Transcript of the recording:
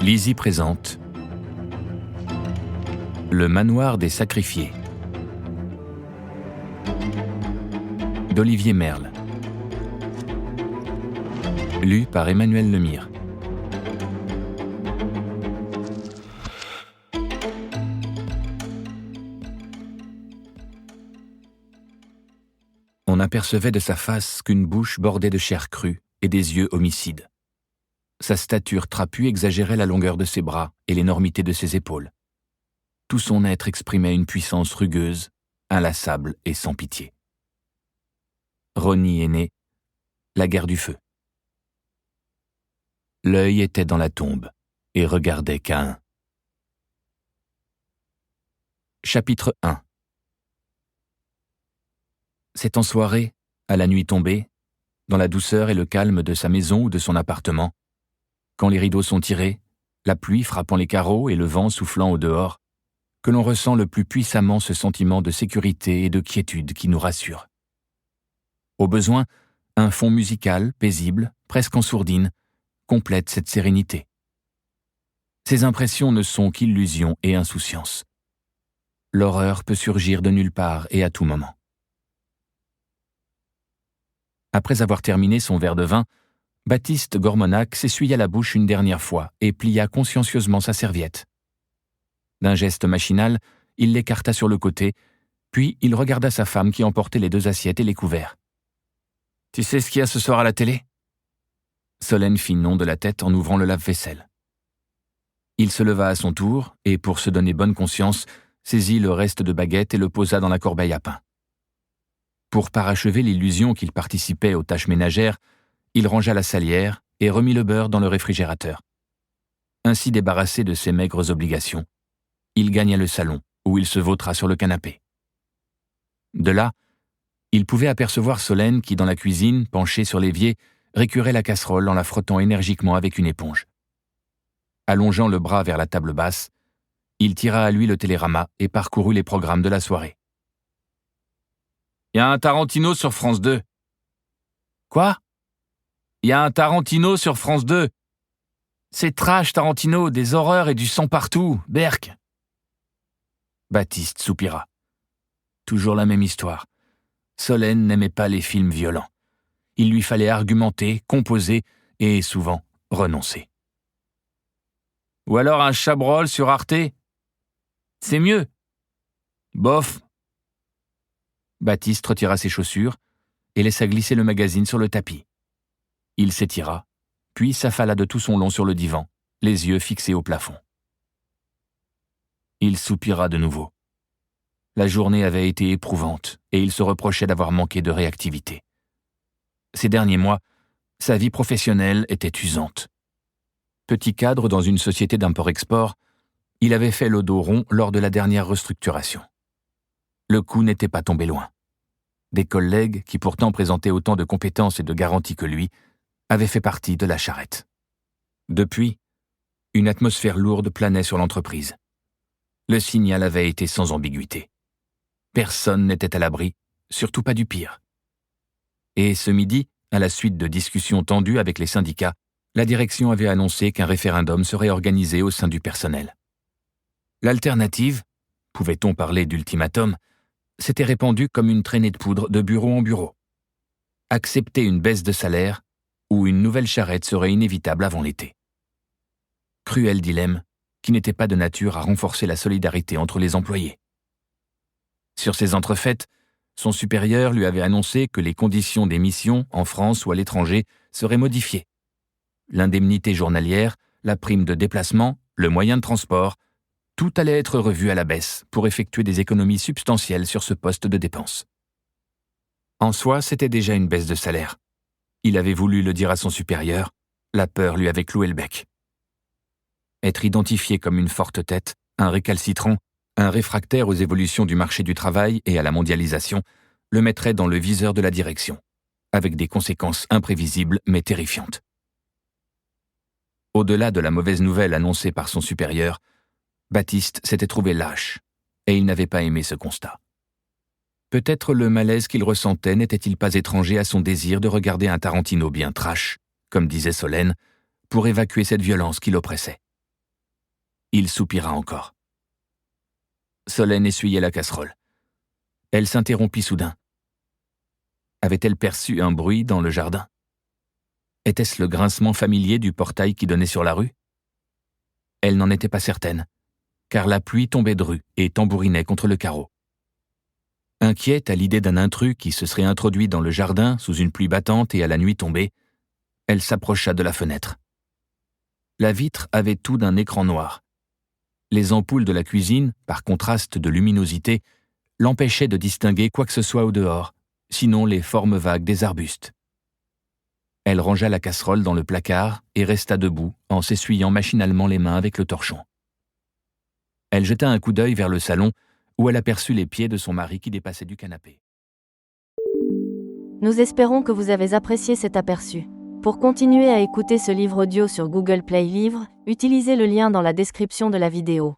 Lizzie présente Le manoir des sacrifiés d'Olivier Merle. Lu par Emmanuel Lemire. On n'apercevait de sa face qu'une bouche bordée de chair crue et des yeux homicides. Sa stature trapue exagérait la longueur de ses bras et l'énormité de ses épaules. Tout son être exprimait une puissance rugueuse, inlassable et sans pitié. Ronnie est né, la guerre du feu. L'œil était dans la tombe et regardait Caïn. Chapitre 1. C'est en soirée, à la nuit tombée, dans la douceur et le calme de sa maison ou de son appartement, quand les rideaux sont tirés, la pluie frappant les carreaux et le vent soufflant au dehors, que l'on ressent le plus puissamment ce sentiment de sécurité et de quiétude qui nous rassure. Au besoin, un fond musical, paisible, presque en sourdine, complète cette sérénité. Ces impressions ne sont qu'illusion et insouciance. L'horreur peut surgir de nulle part et à tout moment. Après avoir terminé son verre de vin, Baptiste Gormonac s'essuya la bouche une dernière fois et plia consciencieusement sa serviette. D'un geste machinal, il l'écarta sur le côté, puis il regarda sa femme qui emportait les 2 assiettes et les couverts. « Tu sais ce qu'il y a ce soir à la télé ?» Solène fit non de la tête en ouvrant le lave-vaisselle. Il se leva à son tour et, pour se donner bonne conscience, saisit le reste de baguette et le posa dans la corbeille à pain. Pour parachever l'illusion qu'il participait aux tâches ménagères, il rangea la salière et remit le beurre dans le réfrigérateur. Ainsi débarrassé de ses maigres obligations, il gagna le salon, où il se vautra sur le canapé. De là, il pouvait apercevoir Solène qui, dans la cuisine, penchée sur l'évier, récurait la casserole en la frottant énergiquement avec une éponge. Allongeant le bras vers la table basse, il tira à lui le télérama et parcourut les programmes de la soirée. « Il y a un Tarantino sur France 2. »« Quoi ? » ?»« Il y a un Tarantino sur France 2. C'est trash, Tarantino, des horreurs et du sang partout, berk. » Baptiste soupira. Toujours la même histoire. Solène n'aimait pas les films violents. Il lui fallait argumenter, composer et, souvent, renoncer. « Ou alors un Chabrol sur Arte ? C'est mieux. »« Bof. » Baptiste retira ses chaussures et laissa glisser le magazine sur le tapis. Il s'étira, puis s'affala de tout son long sur le divan, les yeux fixés au plafond. Il soupira de nouveau. La journée avait été éprouvante et il se reprochait d'avoir manqué de réactivité. Ces derniers mois, sa vie professionnelle était usante. Petit cadre dans une société d'import-export, il avait fait le dos rond lors de la dernière restructuration. Le coup n'était pas tombé loin. Des collègues, qui pourtant présentaient autant de compétences et de garanties que lui, avaient fait partie de la charrette. Depuis, une atmosphère lourde planait sur l'entreprise. Le signal avait été sans ambiguïté. Personne n'était à l'abri, surtout pas du pire. Et ce midi, à la suite de discussions tendues avec les syndicats, la direction avait annoncé qu'un référendum serait organisé au sein du personnel. L'alternative, pouvait-on parler d'ultimatum, s'était répandue comme une traînée de poudre de bureau en bureau. Accepter une baisse de salaire ou une nouvelle charrette serait inévitable avant l'été. Cruel dilemme qui n'était pas de nature à renforcer la solidarité entre les employés. Sur ces entrefaites, son supérieur lui avait annoncé que les conditions des missions, en France ou à l'étranger, seraient modifiées. L'indemnité journalière, la prime de déplacement, le moyen de transport, tout allait être revu à la baisse pour effectuer des économies substantielles sur ce poste de dépense. En soi, c'était déjà une baisse de salaire. Il avait voulu le dire à son supérieur, la peur lui avait cloué le bec. Être identifié comme une forte tête, un récalcitrant, un réfractaire aux évolutions du marché du travail et à la mondialisation, le mettrait dans le viseur de la direction, avec des conséquences imprévisibles mais terrifiantes. Au-delà de la mauvaise nouvelle annoncée par son supérieur, Baptiste s'était trouvé lâche, et il n'avait pas aimé ce constat. Peut-être le malaise qu'il ressentait n'était-il pas étranger à son désir de regarder un Tarantino bien trash, comme disait Solène, pour évacuer cette violence qui l'oppressait. Il soupira encore. Solène essuyait la casserole. Elle s'interrompit soudain. Avait-elle perçu un bruit dans le jardin? Était-ce le grincement familier du portail qui donnait sur la rue? Elle n'en était pas certaine, car la pluie tombait dru et tambourinait contre le carreau. Inquiète à l'idée d'un intrus qui se serait introduit dans le jardin sous une pluie battante et à la nuit tombée, elle s'approcha de la fenêtre. La vitre avait tout d'un écran noir. Les ampoules de la cuisine, par contraste de luminosité, l'empêchaient de distinguer quoi que ce soit au dehors, sinon les formes vagues des arbustes. Elle rangea la casserole dans le placard et resta debout en s'essuyant machinalement les mains avec le torchon. Elle jeta un coup d'œil vers le salon où elle aperçut les pieds de son mari qui dépassaient du canapé. Nous espérons que vous avez apprécié cet aperçu. Pour continuer à écouter ce livre audio sur Google Play Livres, utilisez le lien dans la description de la vidéo.